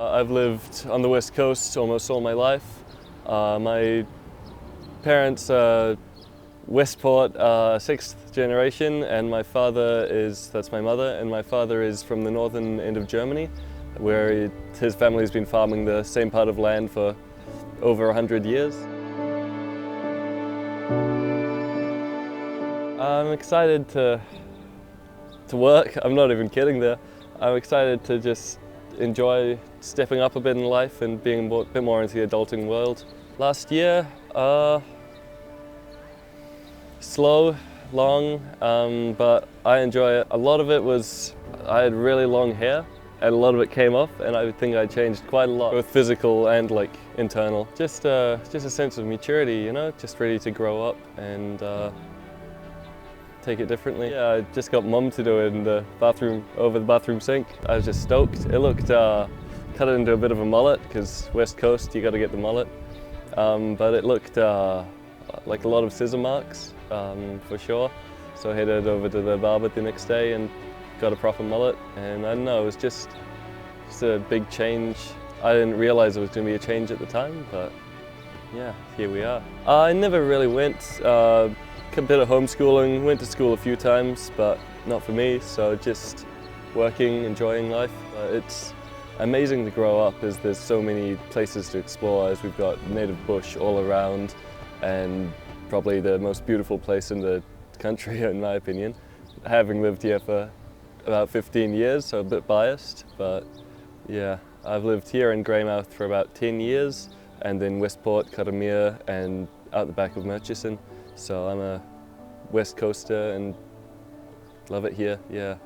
I've lived on the West Coast almost all my life. My parents are Westport, sixth generation, and my father that's my mother, and my father is from the northern end of Germany, where his family's been farming the same part of land for over 100 years. I'm excited to work. I'm not even kidding there. I'm excited to just enjoy stepping up a bit in life and being a bit more into the adulting world. Last year, slow, long, but I enjoy it. A lot of it was, I had really long hair and a lot of it came off, and I think I changed quite a lot, both physical and like internal. Just a sense of maturity, you know, just ready to grow up and take it differently. Yeah, I just got Mum to do it in the bathroom, over the bathroom sink. I was just stoked. It looked, cut it into a bit of a mullet, because West Coast, you got to get the mullet. But it looked like a lot of scissor marks, for sure. So I headed over to the barber the next day and got a proper mullet. And I don't know, it was just a big change. I didn't realize it was going to be a change at the time, but yeah, here we are. I never really went. A bit of homeschooling, went to school a few times, but not for me, so just working, enjoying life. It's amazing to grow up as there's so many places to explore, as we've got native bush all around and probably the most beautiful place in the country in my opinion. Having lived here for about 15 years, so a bit biased, but yeah, I've lived here in Greymouth for about 10 years and then Westport, Karamea and out the back of Murchison. So I'm a West Coaster and love it here, yeah.